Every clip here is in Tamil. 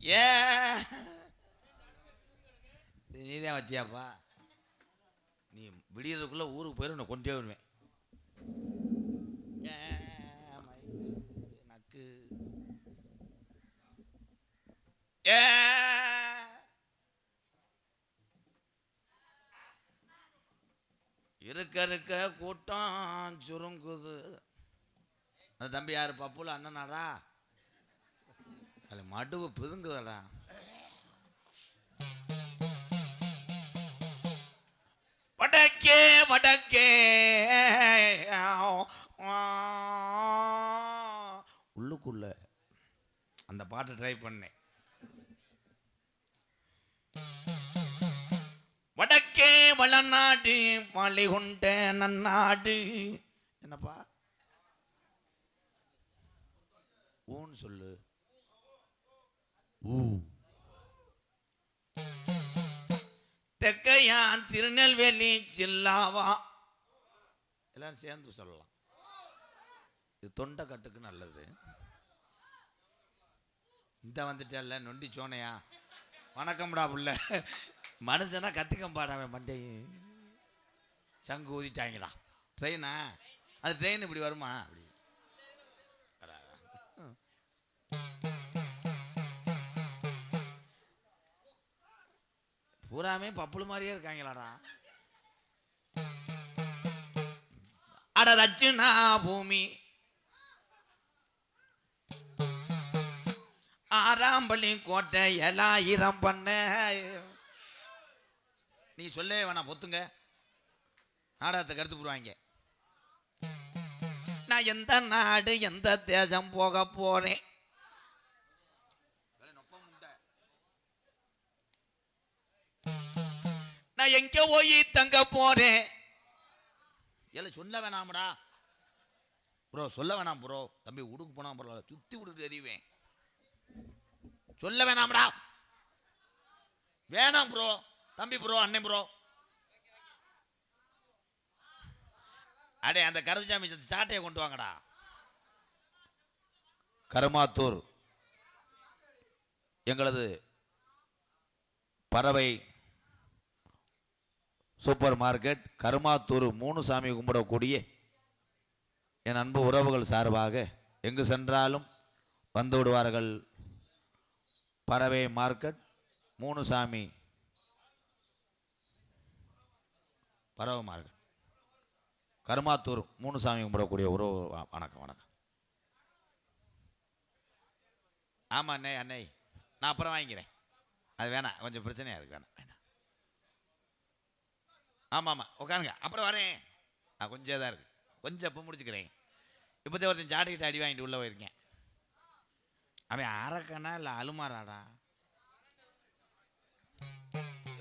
ஏ நீதான் வச்சியாப்பா? நீ விடியறதுக்குள்ள ஊருக்கு போயிரு, நான் கொண்டே வருவேன். நக்கு ஏ இருக்க இருக்க கூட்டம் சுருங்குது. அந்த தம்பி யாரு? பப்புல அண்ணனாடா? அது மடுவு பிதுங்குதடா. வடக்கே வடக்கே உள்ளுக்குள்ள அந்த பாட்டை ட்ரை பண்ணேன். வடக்கே வளநாடு மலை கொண்ட நன்னாடு. என்னப்பா ஊன்னு சொல்லு. ஊ தெக்கையான் திருநெல்வேலி சில்லாவா. எல்லாரும் சேர்ந்து சொல்லலாம். இது தொண்டை கட்டுக்கு நல்லது. இந்த வந்துட்டல்ல நொண்டி சோனையா, வணக்கம்டா புள்ள. மனுஷனா கத்திக்கம்பாடாவே மண்டை சங்கு ஊதிட்டாங்கடா. ட்ரெயினா? அது ட்ரெயின் இப்படி வருமா? அப்படி பூராமே பப்புளு மாதிரியே இருக்காங்களாடா. அட தட்சிணா பூமி ஆறாம்பள்ளி கோட்டை 7000 பண்ண. நீ சொல்லவே வேணாம், பொத்துங்க. நாடகத்தை கருத்து போடுவாங்க. நான் எந்த நாடு எந்த தேசம் போக போறேன்? நான் எங்க போய் தங்க போறேன்? எல்லாம் சொல்ல வேணாம்டா ப்ரோ, சொல்ல வேணாம் ப்ரோ. தம்பி உடுக்கு போனா பரவாயில்ல, சுத்தி விட்டுட்டு எறிவேன். சொல்ல வேணாம்டா. வேணாம் ப்ரோ. தம்பி ப்ரோ, அண்ணன் ப்ரோ. அடே அந்த கருச்சாமி சாட்டையை கொண்டு வாங்கடா. கருமாத்தூர் எங்களது பறவை சூப்பர் மார்க்கெட், கருமாத்தூர் மூணு சாமி கும்பிடக்கூடிய என் அன்பு உறவுகள் சார்பாக எங்கு சென்றாலும் வந்து விடுவார்கள். பறவை மார்க்கெட் மூணு சாமி பறவை மார்க்கெட் கருமாத்தூர் மூணு சாமி கும்பிடக்கூடிய உறவு. வணக்கம் வணக்கம். ஆமாம் அண்ணே, அண்ணே நான் அப்புறம் வாங்கிக்கிறேன். அது வேணாம், கொஞ்சம் பிரச்சனையாக இருக்கு. வேணாம் வேணாம். ஆமாம் ஆமாம், உட்காருங்க, அப்புறம் வரேன். கொஞ்சம் தான் இருக்குது, கொஞ்சம் இப்போ முடிச்சுக்கிறேன். இப்போதே ஒருத்தன் ஜாடிக்கிட்ட அடி வாங்கிட்டு உள்ளே போயிருக்கேன். அவன் அரக்கனா இல்லை அலுமாராடா?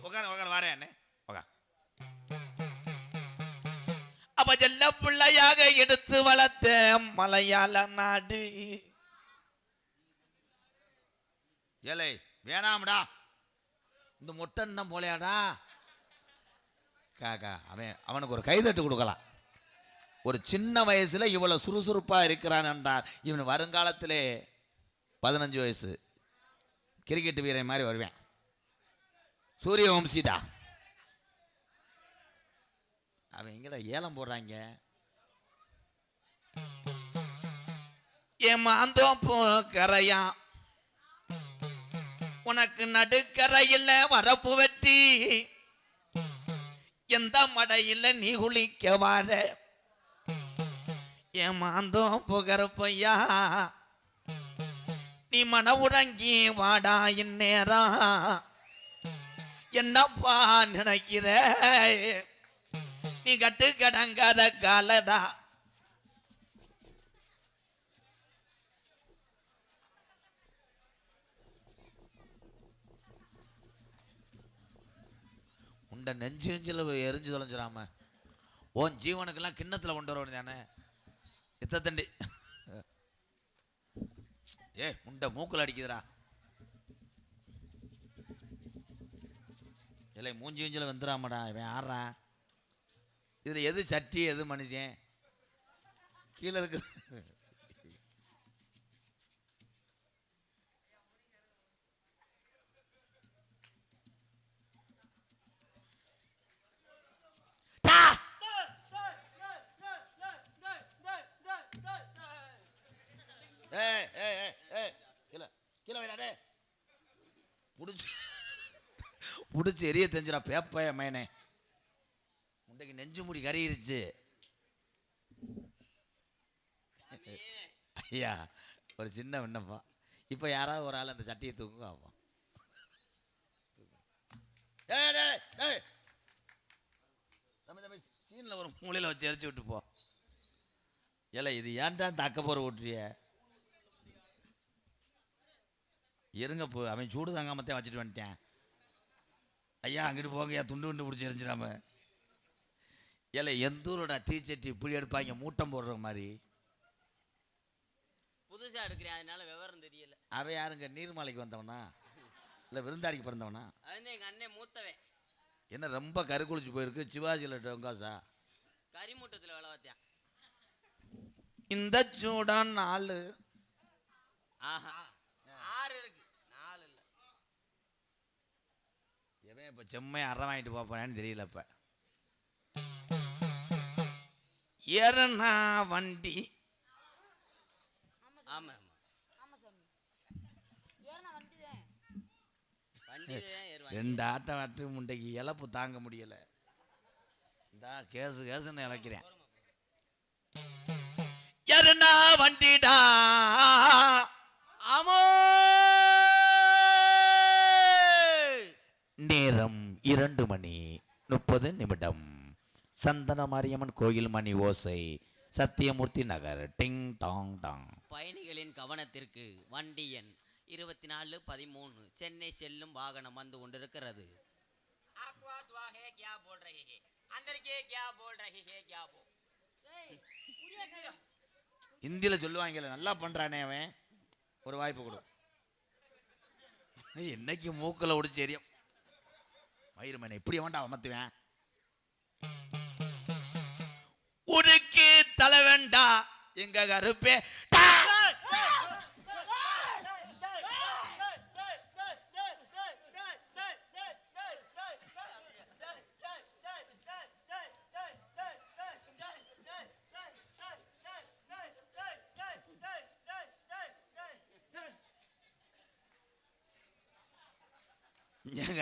உட்காரு உட்காரு, வரேன் அண்ணே, உட்கார். அப்ப செல்ல பிள்ளையாக எடுத்து வளர்த்த மலையாள நாடு. ஏலை வேணாம்டா, இந்த மொட்டன் போலையாடா. காக்கா அவனுக்கு ஒரு கைதட்டு கொடுக்கலாம். ஒரு சின்ன வயசுல இவ்வளவு சுறுசுறுப்பா இருக்கிறான் என்றால் இவன் வருங்காலத்திலே 15 வயசு கிரிக்கெட் வீரன் மாதிரி வருவேன். சூரிய வம்சிடா. அவன் எங்கடா ஏலம் போடுறாங்க? ஏமாந்தோம் கரையா, உனக்கு நடுக்கரையில் வரப்பு வெட்டி எந்த மடையில் நீ குளிக்க வார. ஏமாந்தோம் புகரப்பையா, நீ மன உறங்கி வாடா இந்நேரம். என்னப்பா நினைக்கிற? நீ கட்டு கடங்காத காலடா. உண்ட நெஞ்சு நெஞ்சில் எரிஞ்சு தொலைஞ்சிடாம உன் ஜீவனுக்கெல்லாம் கிண்ணத்தில் கொண்டு வரணும் தானே. எத்த தண்டி ஏ முண்டை மூக்கில் அடிக்குதுடா. இல்லை மூஞ்சி மூஞ்சில் வந்துடாமடா. இவன் ஆடுறா. இதில் எது சட்டி எது மனுஷன்? கீழே இருக்குது. புடிச்சு புடிச்சு எரிய தெரிஞ்சிடா பேப்பைய மேனே முண்டைக்கு நெஞ்சு முடி கறியிருச்சு. ஐயா ஒரு சின்ன விண்ணப்பம், இப்போ யாராவது ஒரு ஆள் அந்த சட்டியை தூக்குங்க ஆகும். சீனில் ஒரு மூலையில் வச்சு எரிச்சு விட்டு போ. இல்லை இது ஏன்டா இந்த அக்கப்போரை ஓட்டுறிய? இருங்க போ, அவன் சூடு தாங்காமத்தான் வச்சுட்டு வந்துட்டேன். ஐயா அங்கிட்டு போங்கய்யா, துண்டு துண்டு பிடிச்சி எரிஞ்சிடாம. இல்லை எந்தூரோட தீச்சட்டி இப்படி எடுப்பாங்க மூட்டம் போடுற மாதிரி. புதுசா எடுக்கிறேன், அதனால விவரம் தெரியல. அவன் யாருங்க, நீர்மலைக்கு வந்தவனா இல்லை விருந்தாடிக்கு பிறந்தவனா? அது எங்க அண்ணன் மூத்தவன். என்ன ரொம்ப கரு குளிச்சு போயிருக்கு, சிவாஜியில் டொங்காசா கரிமூட்டத்தில் வேலை பார்த்தியான். இந்த சூடான் 4 ஆஹா 6 இருக்கு, 4 இல்லை. எவன் இப்போ செம்மையை அற வாங்கிட்டு போப்பானு தெரியல. இப்போ ஏறனா வண்டி. ஆமா வண்டி 2 ஆட்டம் ஆட்டு முண்டைக்கு இழப்பு தாங்க முடியல. இந்த கேசுன்னு இழக்கிறேன். ஏறனா வண்டிடா. ஆமோ நேரம் 2:30. சந்தன மாரியம்மன் கோயில் மணி ஓசை, Sathyamurthy Nagar. Ding dong dong. பயணிகளின் கவனத்திற்கு வண்டி எண் 2413 சென்னை செல்லும் வாகனம் வந்து கொண்டிருக்கிறது. இந்தியில சொல்லுவாங்கல்ல, நல்லா பண்றானே அவன், ஒரு வாய்ப்பு கொடு. என்னைக்கு மூக்கில் ஒடிச்சு எரியும் மயிறுமனை இப்படி வேண்டாம் அமர்த்துவேன். உருக்கு தலை வேண்டா எங்க கருப்பே.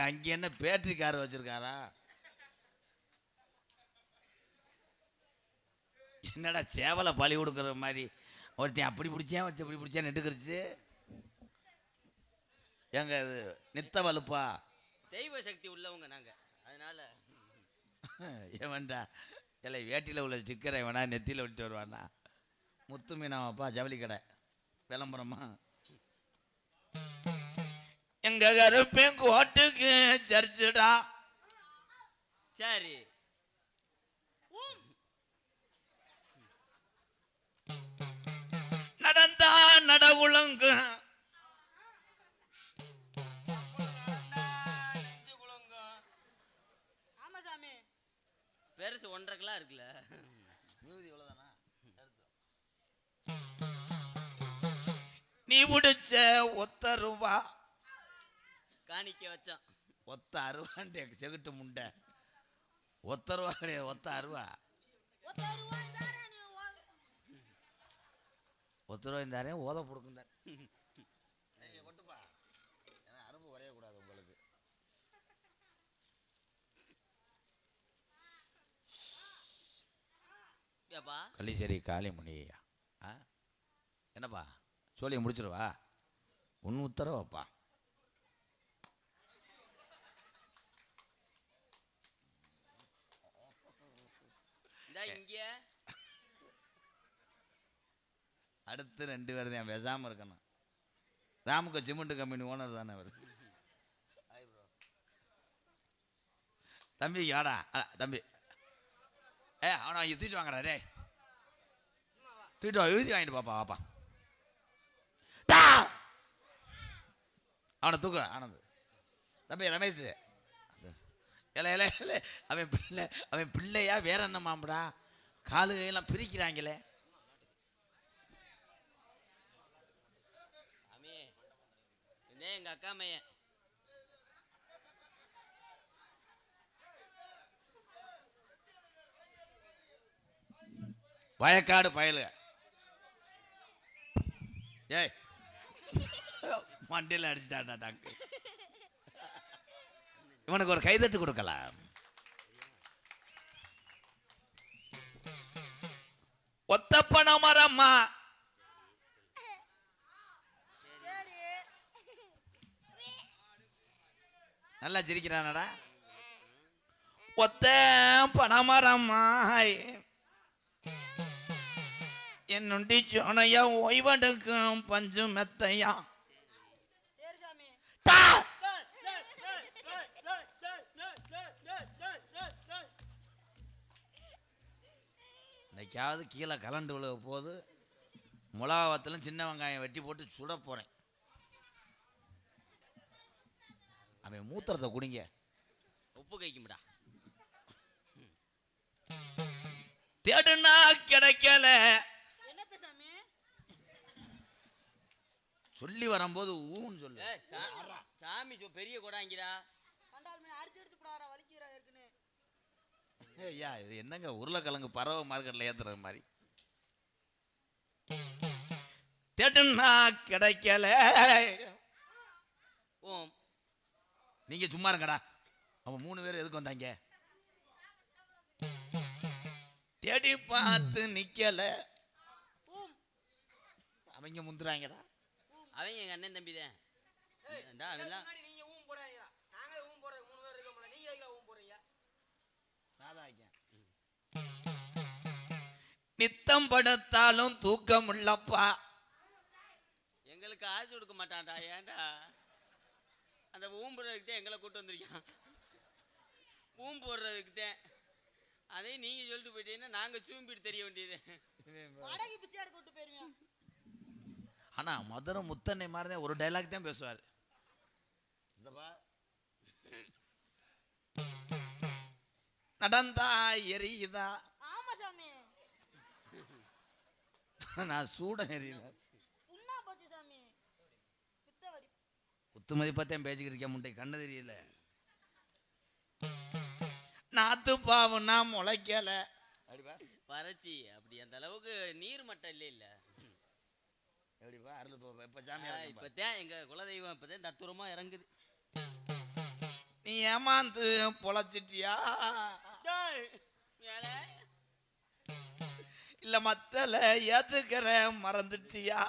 அங்க என்ன பேட்டரி கார் வச்சிருக்காரா? என்னடா சேவலை பழி கொடுக்குற மாதிரி ஒருத்தன் அப்படி பிடிச்சேன், ஒருத்தன் இப்படி பிடிச்சேன் நெட்டுக்கிடுச்சு. எங்க இது நித்த வலுப்பா, தெய்வ சக்தி உள்ளவங்க நாங்க, அதனால. ஏவன்டா இல்லை வேட்டியில் உள்ள ஸ்டிக்கரை வேணா நெத்தியில் விட்டு வருவானா? முத்து மீனாவாப்பா ஜவுளி கடை விளம்பரமா? எங்க கருப்பேன் கோட்டுக்கு சர்ச்சுடா. சரி நடந்தா நடகுளங்கு பெருசு 1.5 கிலோ இருக்குல்ல. நீ உடிச்ச ஒத்த ரூபா காணிக்க வச்சான். ஒத்த அருவான்ட்டு செகுட்டு முண்டை. ஒத்த ரூபா கிடையாது, ஒத்த அருவா. ஒத்த ரூபாய் தாரே ஓத கொடுக்கும் தான். கொட்டுப்பா, ஏன்னா அரும்பு வரையக்கூடாது உங்களுக்கு. கள்ளிச்சேரி காளிமணியா? என்னப்பா சொல்லி முடிச்சிருவா, ஒன்று உத்தரவாப்பா. இங்க அடுத்து 2 பேர் தான் பேசாமல் இருக்கணும். ராமுக்கு சிமெண்ட் கம்பெனி ஓனர் தானே அவர். தம்பி யாடா தம்பி, அவனை வாங்கி தூக்கிட்டு வாங்கடா. டே தூக்கிட்டு வா, எழுதி வாங்கிட்டு பாப்பா வாப்பா. அவனை தூக்குற ஆனந்த். தம்பி ரமேஷ், இல்லை இல்லை இல்லை, அவன் பிள்ளையா வேற என்ன மாம்படா? காலு கையெல்லாம் பிரிக்கிறாங்களே. எங்க அக்கா மையன். வயக்காடு பயலுக. ஏய் மண்டியில் அடிச்சுட்டாண்டா டாக்கு. இவனுக்கு ஒரு கைதட்டு கொடுக்கலாம். ஒத்தப்பன மரம்மா நல்லா சிரிக்கிறானடா. ஒத்த பனமரம்மாய் என்னுண்டி சோனையா ஓய்வெடுக்கும் பஞ்சு மெத்தையா. இன்னைக்காவது கீழே கலண்டு விழுக போது மிளகாவத்திலும் சின்ன வெங்காயம் வெட்டி போட்டு சுட போறேன். அவன் மூத்திரத்தை குடிங்க. உப்பு கைக்கும்டா. தேடுனா கிடைக்கல. சொல்லி வரும்போது ஊன்னு சொல்லு. சாமி பெரிய கொடாங்கிறா. ஐயா இது என்னங்க உருளைக்கிழங்கு பறவை மார்க்கெட்ல ஏத்துறது மாதிரி. தேடுனா கிடைக்கல. ஓம் நீங்க சும்மா இருங்கடா. அவன் 3 பேர் எதுக்கு வந்தாங்க? தேடி பார்த்து நிக்கல. அவங்க முந்துறாங்கடா. அவங்க எங்க அண்ணன் தம்பி தான். நித்தம் படுத்தாலும் தூக்கம் இல்லப்பா. எங்களுக்கு ஆசை கொடுக்க மாட்டான்டா. ஏன்டா அந்த ஊம்புறதுக்கு தான் எங்களை கூட்டு வந்திருக்கான். ஊம்பு போடுறதுக்கு தான். அதையும் நீங்க சொல்லிட்டு போயிட்டீங்கன்னா நாங்க சூம்பிட்டு தெரிய வேண்டியது. ஆனா மதுரை முத்தண்ணை மாதிரி தான் ஒரு டைலாக் தான் பேசுவார். நடந்தா எரியுதா? நான் சூட எரியுதா? குத்து மதிப்பத்தையும் பேசிக்கிட்டு இருக்க முட்டை கண்ணு தெரியல. நாத்து பாவுனா முளைக்கல. பறச்சி அப்படி அந்த அளவுக்கு நீர் மட்டம் இல்ல. எப்படிப்பா அருள் இப்ப சாமி இப்பதான் எங்க குலதெய்வம் இப்பதான் தத்துரமா இறங்குது. நீ ஏமாந்து பொழைச்சிட்டியா இல்ல மத்தல ஏத்துக்கிற மறந்துட்டியா?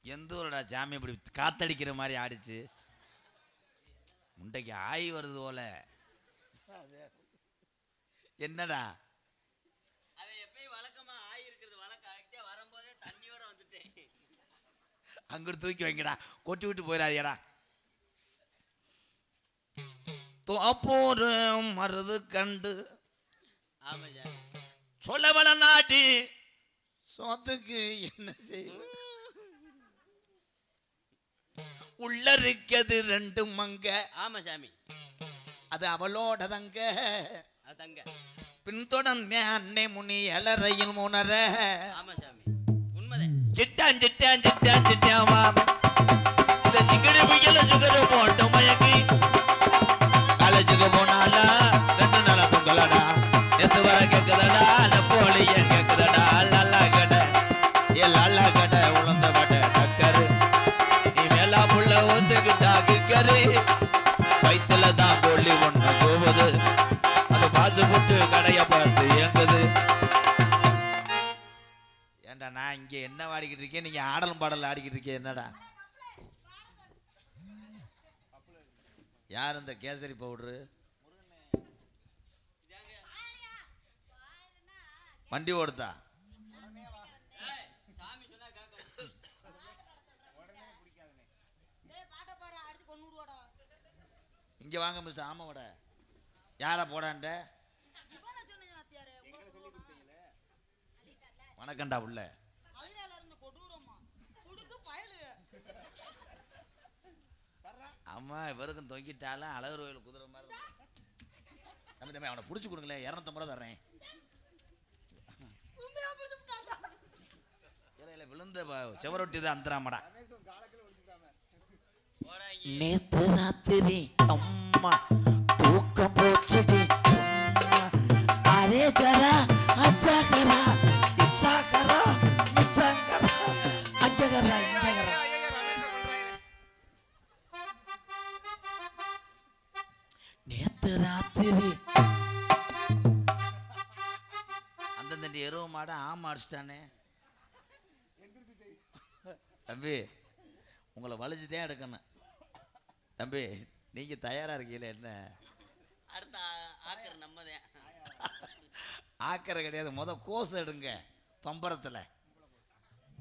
எந்த ஊருடா சாமி இப்படி காத்தடிக்கிற மாதிரி ஆடிச்சு? முண்டைக்கு ஆய் வருது போல. என்னடா அங்கிட்டு தூக்கி வைங்கடா. கொட்டி விட்டு போயிடாதீடா. தோப்பூர் மருது கண்டு சொல்லவள நாட்டி சோத்துக்கு என்ன செய்ய? உள்ள இருக்கிறது 2 மங்க. ஆமா சாமி அது அவளோட தங்க. தங்க பின்தொடர்ந்த அன்னை முனி எலரையில் முனர. ஆமா சாமி உண்மைதான். சிட்டான் சிட்டான் சிட்டான் சிட்டாமா இந்த சிங்கடி புயல சுகரு போட்டு மயக்கி காலேஜுக்கு போனாலா 2 நாளா தொங்கலடா. எத்து வர கேக்குதடா நப்போலிய கேக்குதடா. லல்லா கடை லல்லா கடை உளுந்த கடை டக்கரு. நீ மேலா புள்ள ஒத்துக்கிட்டா கிக்கரு. வயிற்றுல தான் கொல்லி ஒண்ணு போகுது. அது பாசு போட்டு கடைய பார்த்து ஏங்குது. ஏண்டா நான் இங்க என்ன ஆடிக்கிட்டு இருக்கேன், நீங்க ஆடலும் பாடல் ஆடிக்கிட்டு இருக்கேன். என்னடா யார் இந்த கேசரி பவுடரு? வண்டி ஓடுதா? இங்க வாங்க மிஸ்டர். ஆமா வட யாரா போடாண்ட? வணக்கண்டா உள்ள. ஆமா இவருக்கும் தொங்கிட்டாலும் அழகர் கோயில் குதிரை மாதிரி. தம்பி தம்பி அவனை புடிச்சு கொடுங்களேன். 250 ரூபா தர்றேன். விழுந்த செவரொட்டி தான் அந்தராமடா. நேத்து ராத்திரி அம்மா தூக்கம் போச்சுடி சும்மா ராத்திரி அந்த எருவ மாட ஆமா அடிச்சிட்டானே. தம்பி உங்களை வலிச்சுதான் எடுக்கணும். தம்பி நீங்க தயாரா இருக்கீங்களா? என்ன அடுத்த ஆக்கர் நம்மதான். ஆக்கரை கிடையாது, கோஸ் எடுங்க பம்பரத்தில்.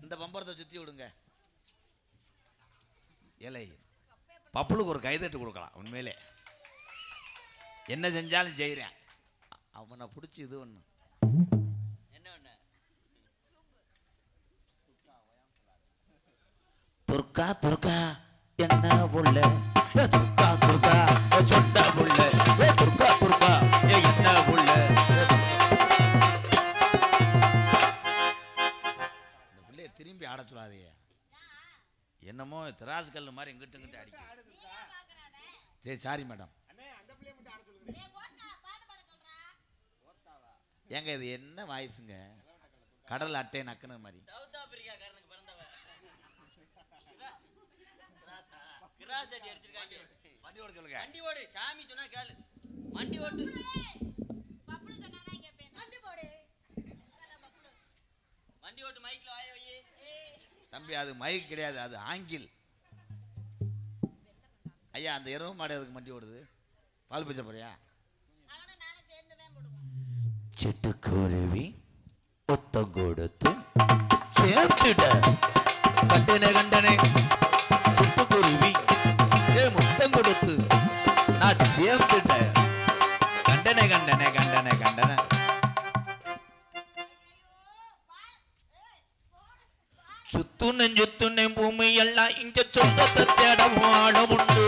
இந்த பம்பரத்தை சுற்றி விடுங்க. இலை பப்புளுக்கு ஒரு கைதட்டு கொடுக்கலாம். உண்மையிலே என்ன செஞ்சாலும் செய்கிறேன். அவனை பிடிச்சி இது ஒன்று என்ன ஒண்ணு துர்கா துர்கா என்ன புள்ள, துர்கா துர்கா சொன்ன புள்ள, துர்கா துர்கா என்ன புள்ள. இந்த பிள்ளைய திரும்பி ஆட சொல்லாதீங்க. என்னமோ திராசு கல் மாதிரி இங்கிட்டு இங்கிட்டு அடிக்க. சரி சாரி மேடம். ஏங்க இது என்ன வாய்ஸுங்க? கடல் அட்டை நக்குன மாதிரி. சவுத் ஆப்பிரிக்காக்காரனுக்கு பிறந்தவ. கிராஸ் அடி அடிச்சிருக்காங்க. வண்டி ஓட சொல்லுங்க. வண்டி ஓடு. சாமி சொன்னா கேளு. வண்டி ஓட்டு. பப்புளு சொன்னாதான் கேப்பேன். வண்டி போடு. வண்டி ஓட்டு மைக்ல வாய வை. தம்பி அது மைக் கிடையாது, அது ஆங்கில். ஐயா அந்த எருவு மாடு அதுக்கு வண்டி ஓடுது. பால் பிச்சை போறியா? அவன நானே சேர்ந்து தான் போடுவோம். சிட்டுக்குருவி ஒத்தம் கொடுத்து சேர்த்துட கண்டனே கண்டனே. சிட்டுக்குருவி முத்தம் கொடுத்து நான் சேர்த்துட்ட கண்டனே கண்டனே கண்டனே கண்டனே. சுத்துனை பூமி எல்லாம் இங்க சொந்தத்தை தேடவும் ஆழமுண்டு.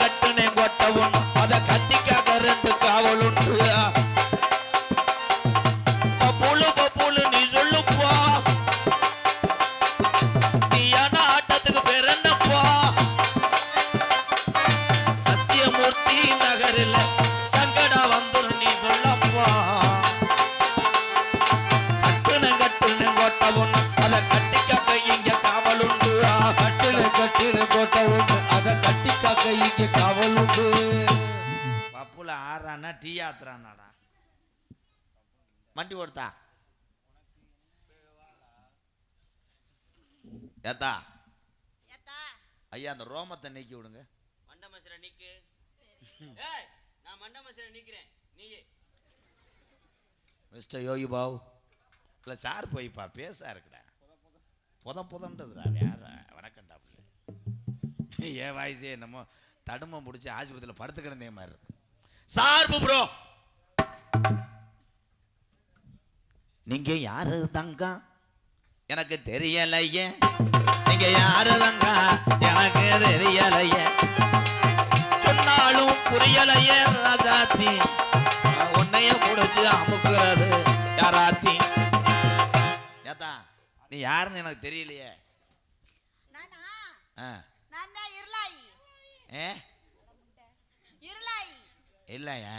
கட்டுனை கொட்டவும் அதை கட்டிக்காக ரெண்டு காவலுண்டு. பப்புளு நீ சொல்லுப்பா, நீயான ஆட்டத்துக்கு பேர் என்னப்பா? சத்தியமூர்த்தி நகரில் சங்கடா வந்துரு நீ சொல்லப்பா. அதை கட்டிக்காக்க இங்க காவலுண்டு. இங்க காவலுண்டு. பப்புல ஆறானா டீ ஆத்துறானாடா. வண்டி ஓடுத்தா ஏத்தா ஏத்தா ஐயா அந்த ரோமத்தை நீக்கி விடுங்க. மண்ட மசர நீக்கு. ஏய் நான் மண்ட மசர நீக்குறேன். நீ மிஸ்டர் யோகி பாவ் இல்லை சார் போய்ப்பா பேசா இருக்குடா. புதன்றதுடா வேற வணக்கம்டா. ஏன் வாய்ஸே என்னமோ தடுமம் பிடிச்சி ஆஸ்பத்திரியில் படுத்து கிடந்தே மாதிரி இருக்கு. சார்பு ப்ரோ நீங்க யாரு தங்கா எனக்கு தெரியலையே. நீங்க யாரு தங்கா எனக்கு தெரியலையே. சொன்னாலும் புரியலையே ராஜாத்தி. உன்னைய முடிச்சு அமுக்குறது யாராத்தி. ஏத்தா நீ யாருன்னு எனக்கு தெரியலையே. நானா நான் தான் இருளாய். இருளாய் இல்லையா?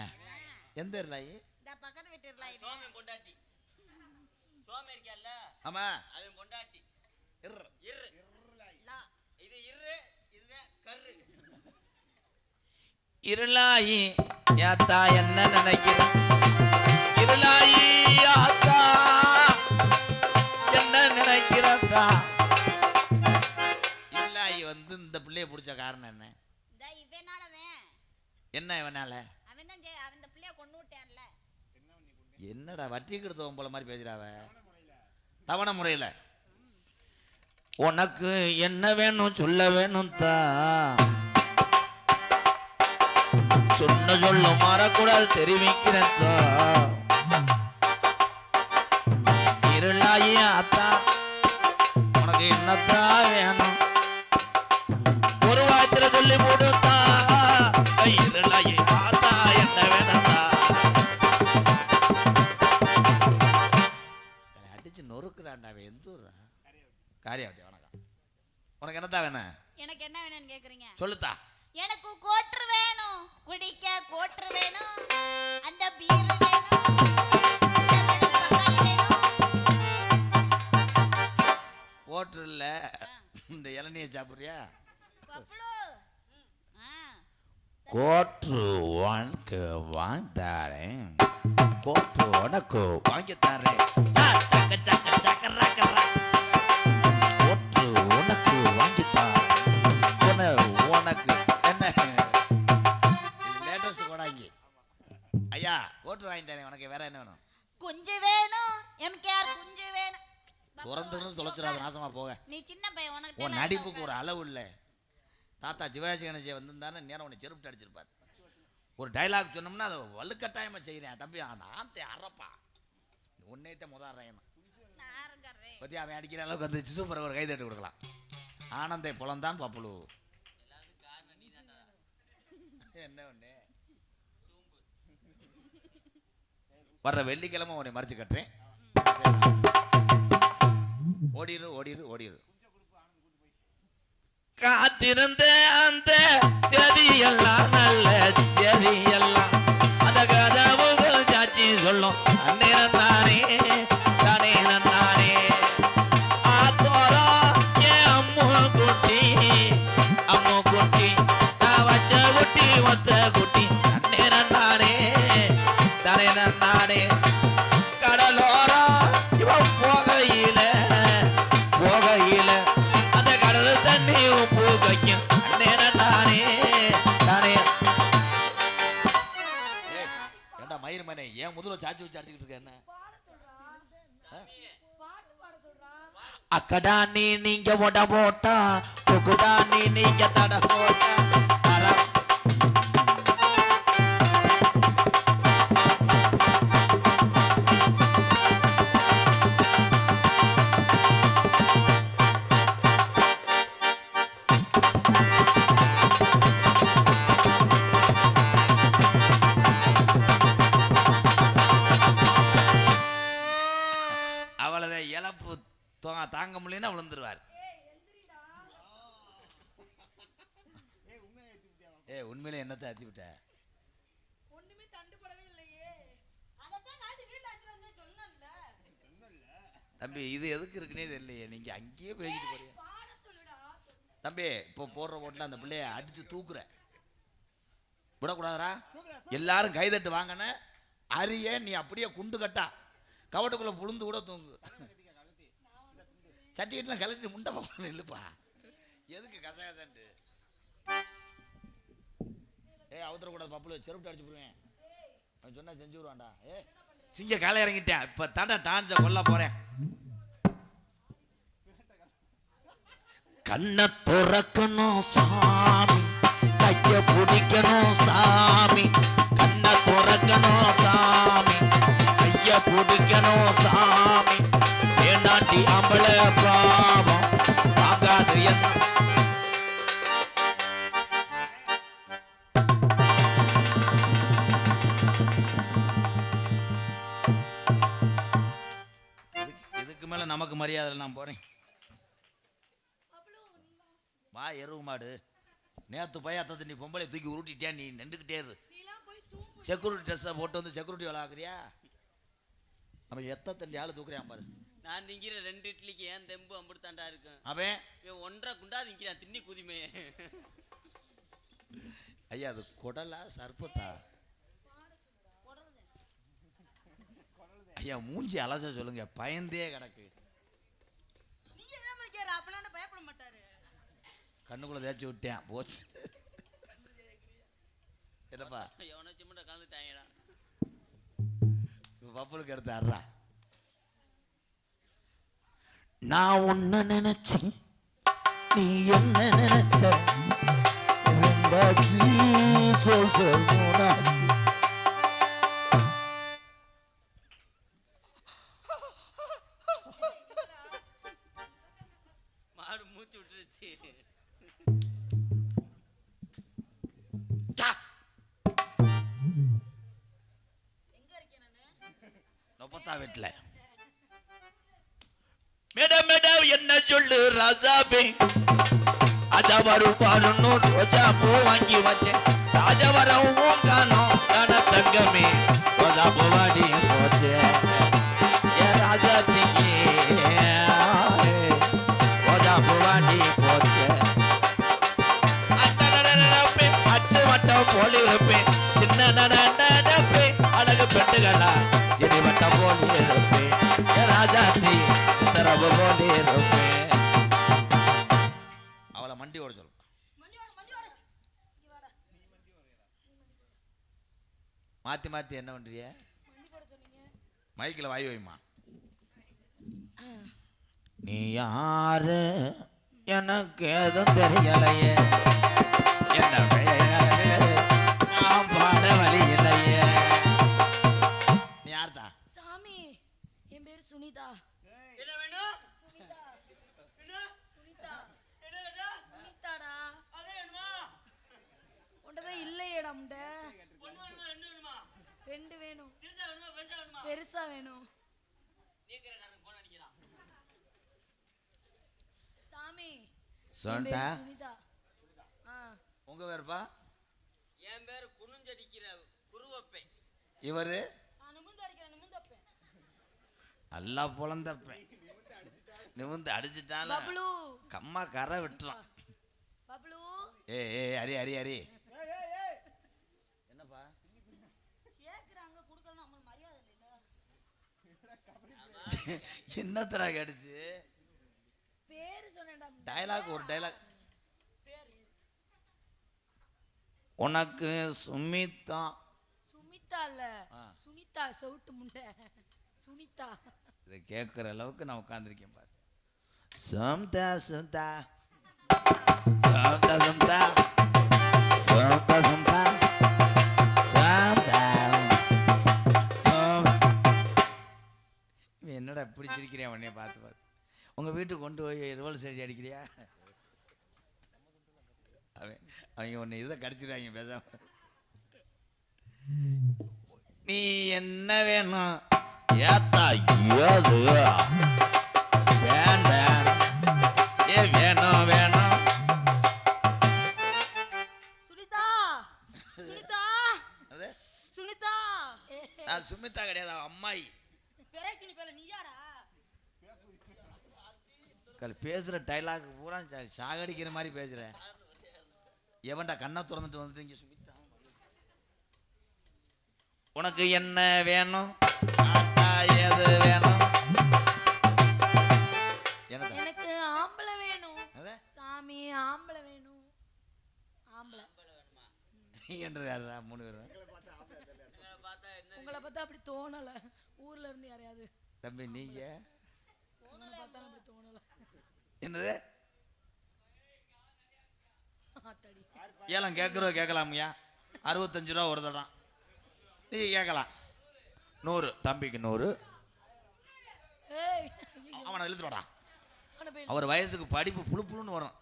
எந்த இருளாயி? இந்த பக்கத்து வீட்டு இருளாய். சோமே பொண்டாட்டி. சோமே இருக்கல்ல? ஆமா அவன் பொண்டாட்டி. இரு இது இரு இது கர்ரு. இருளாயி யாத்தா என்ன நினைக்கிற? இருளாயி யாத்தா என்ன நினைக்கிறதா? இருளாயி இந்த பிள்ளைய பிடிச்ச காரணம் என்ன? இவனாலதான். என்ன இவனால? அவன் தான் அவன் இந்த பிள்ளைய கொண்டு விட்டான்ல. என்னடா வட்டி கெடுத்தவன் போல மாதிரி பேசுறாவ தவணை முறையில். உனக்கு என்ன வேணும் சொல்ல வேணும் தான். சொன்ன சொல்ல மாறக்கூடாது தெரிவிக்கிறேன். இருளாயி ஆத்தா உனக்கு என்னத்தான் வேணும்? ஒரு வாய்த்திர சொல்லி போடுத்தா. இருளாயி ஆத்தா என்ன வேணும்தா? அடிச்சு நொறுக்குறாண்டாவே. எந்த ஊரா? காரியாவட்டி. வணக்கம். உனக்கு என்னத்தான் வேணும்? எனக்கு என்ன வேணும்னு கேக்குறீங்க? சொல்லுத்தா. எனக்கு கோட்ரு வேணும், குடிக்க கோட்ரு வேணும், அந்த பீர் வேணும், கோட்ரு இல்ல இந்த இளநியை சாப்பிடுறியா? பப்புளு கோற்று உனக்கு வாங்கித்தாரேன், கோற்று உனக்கு வாங்கித்தாரேன், கோற்று உனக்கு வாங்கித்தாரேன், உனக்கு என்ன லேட்டஸ்ட் கொடாங்கி. ஐயா கோற்று வாங்கித்தாரேன், உனக்கு வேற என்ன வேணும்? குஞ்சு வேணும், எம்கேஆர் குஞ்சு வேணும். துறந்து தொலைச்சிடாத, நாசமா போக. நீ சின்ன பையன், உனக்கு உன் நடிப்புக்கு ஒரு அளவு இல்லை. தாத்தா சிவாஜி கணேசன் வந்திருந்தானே நேரம் உன்னை செருப்பு அடிச்சிருப்பார். ஒரு டைலாக் சொன்னோம்னா அதை வலுக்கட்டாயமா செய்கிறேன் தம்பி, அந்த ஆந்தை அறப்பா உன்னையத்தை முதாடுறேன் பத்தி அவன் அடிக்கிற அளவுக்கு வந்துச்சு. சூப்பர், ஒரு கை தட்டு கொடுக்கலாம். ஆனந்தை புலந்தான் பப்புளு. என்ன ஒண்ணு வர்ற வெள்ளிக்கிழமை உன்னை மறைச்சு கட்டுறேன். ஓடிரு ஓடிரு ஓடிரு. காத்திருந்த அந்த செதியெல்லாம் நல்ல செதியெல்லாம் அந்த கதவுகள் சாட்சி சொல்லும். அந்நேரம் தானே தானே நன்னானே ஆத்தோரம் என் அம்மு குட்டி நான் வச்ச குட்டி ஒத்த குட்டி. அந்நேரம் தானே தானே நன்னானே கடலோரம் இவன் போகையில அந்த கடல் தண்ணி உப்பு வைக்கும். அந்நேரம் தானே தானே. ஏண்டா மயிர் மனை ஏன் முதல்ல சாச்சி வச்சு அடிச்சுக்கிட்டு இருக்க? என்ன அக்கடா நீங்க ஓட போட்டா, குக்குடா நீங்க தட போட்டா. தாங்க முடியலன்னா விழுந்துருவார். உண்மையில என்னத்தை அத்தி விட்ட? தம்பி இது எதுக்கு இருக்குன்னே தெரியலையே, நீங்க அங்கேயே பேசிட்டு போறீங்க. தம்பி இப்போ போடுற போட்டுல அந்த பிள்ளைய அடிச்சு தூக்குற விடக்கூடாதா? எல்லாரும் கைதட்டு வாங்கன்னு அரிய நீ அப்படியே குண்டு கட்டா கவட்டுக்குள்ள புழுந்து கூட தூங்கு. சட்டிக்கிட்டுலாம் கலட்டி முண்டை பார்க்கணும் இல்லைப்பா, எதுக்கு கசகசன்ட்டு? அவசரக்கூடாது பப்புல செருப்பு அடிச்சு போடுவேன். அவன் சொன்னா செஞ்சு விடுவான்டா. சிங்க காலை இறங்கிட்டேன், இப்ப தாண்டா டான்ஸை கொல்ல போறேன். கண்ணை துறக்கணும் சாமி, கைய பிடிக்கணும் சாமி, கண்ணை துறக்கணும் சாமி, கைய பிடிக்கணும் சாமி. ஏனாட்டி அம்பள பாவம் ஆகாது என்ன. இதுக்கு மேல நமக்கு மரியாதை. நான் போறேன். வா எருவு மாடு, நேத்து போய் அத்த நீ பொம்பளை தூக்கி உருட்டிட்டியா? நீ நின்றுக்கிட்டே இரு. செக்யூரிட்டி ட்ரெஸ்ஸை போட்டு வந்து செக்யூரிட்டி வேலை ஆகுறியா? அவன் எத்த தண்டி ஆளு தூக்குறான் பாரு. நான் திங்கிற 2 இட்லிக்கு ஏன் தெம்பு அம்புத்தாண்டா இருக்கும். அவன் 1.5 குண்டா திங்கிறான் திண்ணி குதிமே. ஐயா அது குடலா சர்ப்பத்தா? ஐயா மூஞ்சி அலச சொல்லுங்க, பயந்தே கிடக்கு. கண்ணுக்குள்ள தேய்ச்சி விட்டேன் போச்சு. என்னப்பா எவனோ சிம்மட்ட கலந்துட்டாங்கடா. பப்புளுக்கு எடுத்து ஆடுறா. நான் உன்ன நினைச்சேன், நீ என்ன நினைச்ச? மாடு மூச்சு விட்டுருச்சு. வீட்டுல மேடம் மேடம் என்ன சொல்லு ராஜாபே? அஜவரும் பாருன்னு ரோஜா பூ வாங்கி வச்சேன், ராஜவரவும் காணோம் நான தங்கமே, ரோஜா பூ வாடி போச்சே ஏ ராஜாத்திக்கு, ரோஜா பூ வாடி போச்சே. அச்சு வட்டம் போல் இருப்பேன் சின்ன நடப்பே அழகு பெட்டுகளா செடி வட்டம் போல் இருப்பேன் ராஜாத்தி சித்தரவு போல் இருப்பேன். அவளை மண்டி ஓட சொல்லு. மாத்தி மாத்தி என்ன பண்றிய? மைக்கில் வாய் வைமா. நீ யாரு எனக்கு எதுவும் தெரியலையே என்ன பாட வழி இல்லையே. நீ யார்தா? சாமி என் பேரு சுனிதா. என்ன வேணும்? சுனிதா. என்ன? சுனிதா. என்ன வேணும்? சுனிதாடா. அதே வேணுமா? உண்டதான் இல்லையேடா முண்ட. ஒண்ணு வேணுமா ரெண்டு வேணுமா? ரெண்டு வேணும். சிறுசா வேணுமா பெருசா வேணுமா? பெருசா வேணும். நீக்கிறக்காரன் போன் அடிக்கிறான். சாமி சொன்டா சுனிதா. உங்க பேருப்பா? என் பேரு குனிஞ்சடிக்கிற குருவப்பை. இவரு நிமிந்து அடிக்கிறேன் நிமிந்தப்பேன். நல்லா பொழந்தப்பேன் நிமிந்து அடிச்சுட்டால பப்ளு. கம்மா கரை விட்டுறான். பப்ளு. ஏ ஏ அரி அரி அரி என்னப்பா கேக்குறாங்க குடுக்கணும் நம்ம மரியாதை இல்ல. என்னத்தரா கேடுச்சு? பேரு சொன்னேன்டா. டயலாக் ஒரு டயலாக். உனக்கு சுமிதா. சுமிதா இல்ல சுனிதா சவுட்டு முண்டை. சுனிதா. இதை கேட்குற அளவுக்கு நான் உட்காந்துருக்கேன் பாரு. சும்தா சும்தா சும்தா சும்தா சும்தா சும்தா சும்தா. என்னடா இப்படி சிரிக்கிறியா உன்னைய பார்த்து பார்த்து? உங்க வீட்டுக்கு கொண்டு போய் ரிவல் செடி அடிக்கிறியா? அவங்க ஒன்று இதை கடிச்சிடுவாங்க பேசாம. நீ என்ன வேணும்? ஏத்தா ஏது வேண்டாம் ஏ வேணும் வேணும். சுனிதா. சுனிதா. அது சுனிதா. நான் சுமிதா கிடையாது, அவன் அம்மாயி. பெரேக்கினி பேல நீயாடா? பேசுற டைலாக் பூரா சாகடிக்கிற மாதிரி பேசுற. எவன்டா கண்ணை திறந்துட்டு வந்துட்டு இங்க சுமிதா உனக்கு என்ன வேணும்? ஏது வேணும்? எனக்கு ஆம்பளை வேணும் சாமி. ஆம்பளை வேணும். ஆம்பளை என்று யாரா? 3 பேரும் உங்களை பார்த்தா அப்படி தோணல. ஊர்ல இருந்து யாரையாவது தம்பி நீங்க பார்த்தா அப்படி தோணல. என்னது? ஆத்தாடி. ஏலம் கேட்கலாமையா? 65 ரூபா ஒரு தடம். நீ கேட்கலாம் 100. தம்பிக்கு 100. ஏய் அவனை இழுத்துடா. அவன போய் அவர் வயசுக்கு படிப்பு புழு புழுன்னு வரும்.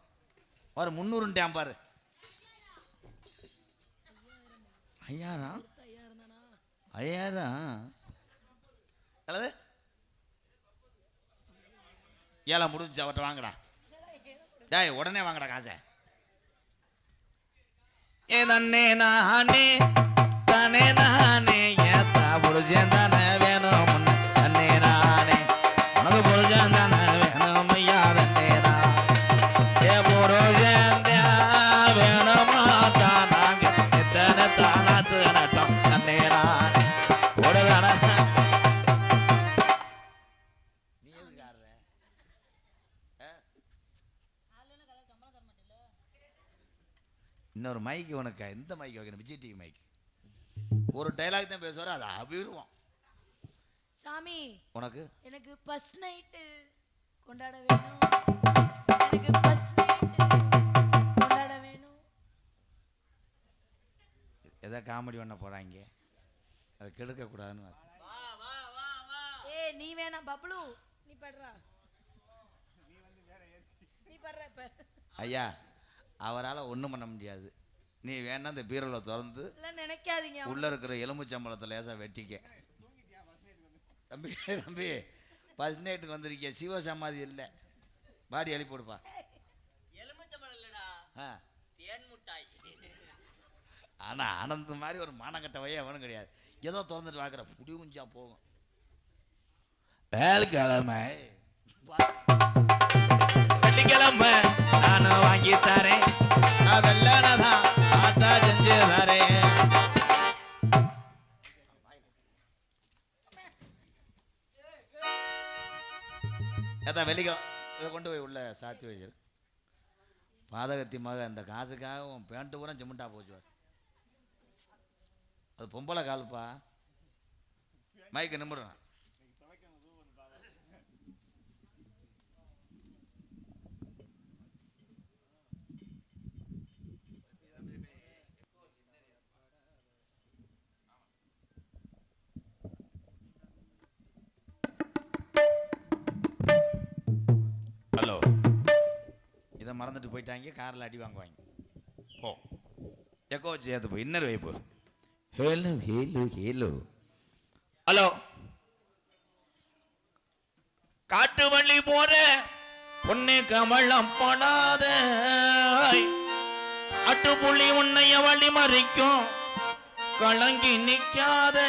அவர் 300 பாரு. 5000 தயாரா இருந்தானா? 5000 அல்லது ஏலம் முடிஞ்சு அவட்ட வாங்கடா. டேய் உடனே வாங்கடா காசை. ஏ தன்னே நானே தானே நானே ஏத்தா புருஷன் தானே வேணும் முன்ன தன்னே நானே உனக்கு புருஷன் தானே வேணும் ஐயா தன்னே நான் ஏ புருஷன் வேணுமா தானாங்க எத்தனை தானாத்து நட்டம் தன்னே நானே ஓடுதான. நீ எதுக்காரற? இன்னொரு மைக்கு உனக்கு எந்த மைக்கு வைக்கணும்? விஜய் டிவி மைக்கு. ஒரு டைலாக் தான் பேசுவார், அது அபிருவோம். சாமி உனக்கு எனக்கு ஃபர்ஸ்ட் நைட் கொண்டாட வேணும். எனக்கு ஃபர்ஸ்ட் நைட் கொண்டாட வேணும். எதை காமெடி பண்ண போறாங்க, அதை கெடுக்க கூடாதுன்னு. வா வா வா வா. ஏய் நீ வேணா பப்ளு நீ படுறா. நீ படுற இப்ப. ஐயா அவரால் ஒன்றும் பண்ண முடியாது. நீ வேணா இந்த பீரோவில் திறந்து எல்லாம் நினைக்காதீங்க. உள்ள இருக்கிற எலும்புச்சம்பளத்தை லேசாக வெட்டிக்க. தம்பி தம்பி ஃபர்ஸ்ட் நைட்டுக்கு வந்திருக்கிய சிவ சமாதி இல்லை, பாடி எழுப்பி கொடுப்பா. எலுமிச்சம்பழம் இல்லடா, தேன் முட்டாய். ஆனால் ஆனந்த மாதிரி ஒரு மானக்கட்ட வைய அவனும் கிடையாது. ஏதோ திறந்துட்டு பார்க்குற புடி குஞ்சா போகும். வேலைக்கிழமை வெள்ளிக்கிழமை நான் வாங்கி தரேன். நான் வெள்ளனதான் ஆத்தா செஞ்சு அதான் வெளிக்க இதை கொண்டு போய் உள்ள சாத்தி வச்சிரு. பாதகத்தி மக அந்த காசுக்காக உன் பேண்ட்டு பூரா சிமெண்டா போச்சு. அது பொம்பளை கால்ப்பா. மைக்கு நிமிடுறேன். ஹலோ, இதை மறந்துட்டு போயிட்டாங்க. காரில் அடி வாங்குவாங்க. போ எக்கோ வச்சு ஏற்று போய் இன்னர் வைப்பு. Halo Halo Halo. ஹலோ, காட்டு வள்ளி போற பொண்ணு கமலம் போடாத, காட்டு புள்ளி உன்னைய வழி மறிக்கும் கலங்கி நிக்காத.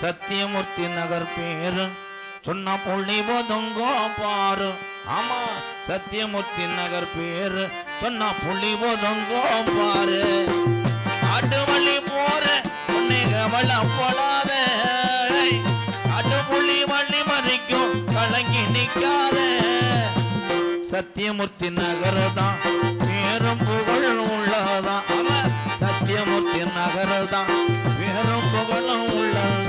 சத்தியமூர்த்தி நகர் பேரு சொன்ன புள்ளி ஒதுங்கோ பாரு. ஆமா, சத்தியமூர்த்தி நகர் பேரு சொன்ன புள்ளி ஒதுங்கோ பாரு. காட்டு வள்ளி போற பொண்ணு கமலம் போடாத, காட்டு புள்ளி வள்ளி மறிக்கும் கலங்கி நிக்காத. சத்தியமூர்த்தி நகர் தான் பேரும் புகழ் உள்ளதான். அவன் சத்தியமூர்த்தி நகர் தான் பேரும் புகழும் உள்ளதான்.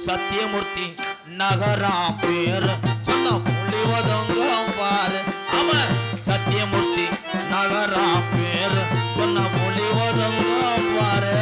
சத்தியமூர்த்தி நகரா பேரு சொன்ன புள்ளி ஒதுங்க பாரு. அவன் சத்தியமூர்த்தி நகரா பேரு சொன்ன புள்ளி ஒதுங்க பாரு.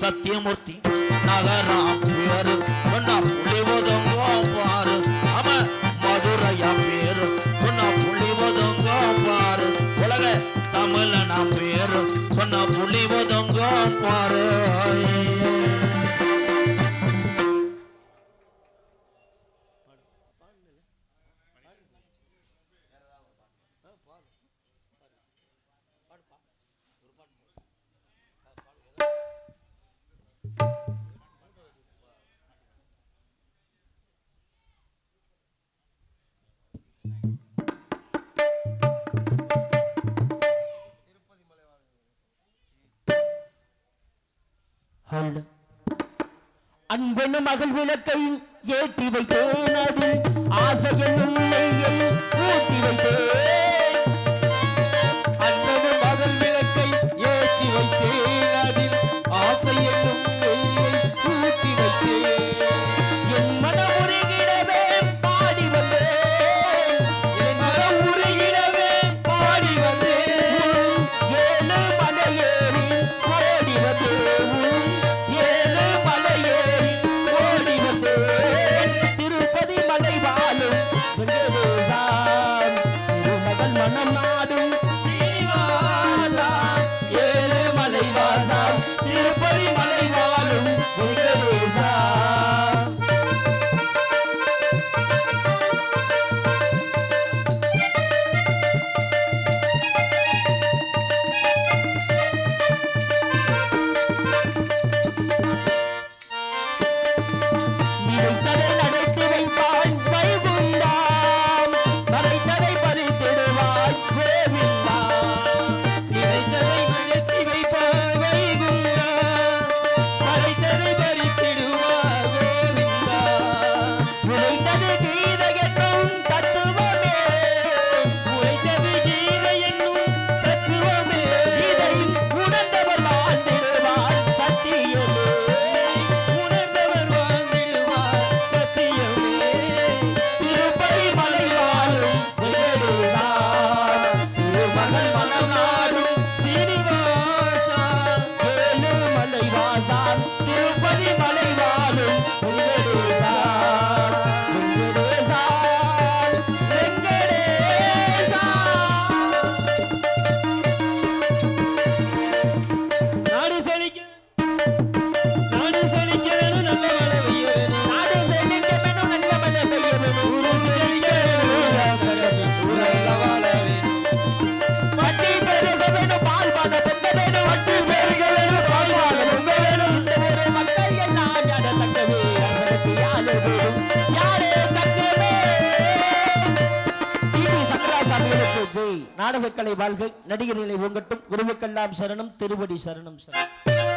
சத்தியமூர்த்தி நகரா பேரு சொன்ன புள்ளி ஒதுங்க பாரு. அவன் மதுரையா பேரு சொன்ன புள்ளி ஒதுங்க பாரு. உலக தமிழனா பேரு சொன்ன புள்ளி ஒதுங்க பாரு. அன்பெனு மகள் விளக்கை ஏற்றி வைத்தேன், அதில் ஆசையெனும் நெய்யை ஊற்றி வைத்தேன். அன்பெனு மகள் விளக்கை ஏற்றி வைத்தேன், அதில் ஆசையெனும் நெய்யை ஊற்றி வைத்தேன். என் மனம் உருகிடவே பாடி வந்தேன், என் மனம் உருகிடவே பாடி வந்தேன். ஏழு மலையேறி ஓடி வந்தேன், ஏழு மலையேறி ஓடி வந்தேன். திருப்பதி மலை வாழும் வெங்கடேசா, கோவிந்தா நினைத்ததை நடத்தி வைப்பாய் வைகுந்தா அழைத்ததை பறித்திடுவாய் கோவிந்தா உழைத்தது கீதை என்னும் தத்துவமே உழைத்தது கீதை என்னும் தத்துவமே இதை உணர்ந்தவர் வாழ்ந்திடுவார் சத்தியமே உணர்ந்தவர் வாழ்ந்திடுவார் சத்தியமே திருப்பதி மலை வாழும் வெங்கடேசா திருமகள் மனம் நாடும் சீனிவாசா ஏழுமலை வாசா திருப்பதி மலை வாழும் வெங்கடேசா வெங்கடேசா வெங்கடேசா நாடு செழிக்க நாடு செழிக்க வேணும் நல்ல மழை பெய்ய வேணும் நாடு செழிக்க வேணும் நல்ல மழை பெய்ய வேணும் ஊரு செழிக்க வேணும் ஊரல்ல வாழ வேணும் வட்டி பெருக வேணும் பால் வாழ பொங்க வேணும் வட்டி பெருக வேணும் பால் வாழ பொங்க வேணும் இந்த ஒரு மக்கள் எல்லாம் யார தக்கவே அரசனுக்கு யாரு வேணும் யாரு தக்கவே இது சங்கராசாமிகளுக்கு ஜெய் நாடகக்கலை வாழ்க நடிகர்களை ஓங்கட்டும் குருவுக்கெல்லாம் சரணம் திருவடி சரணம் சரணம்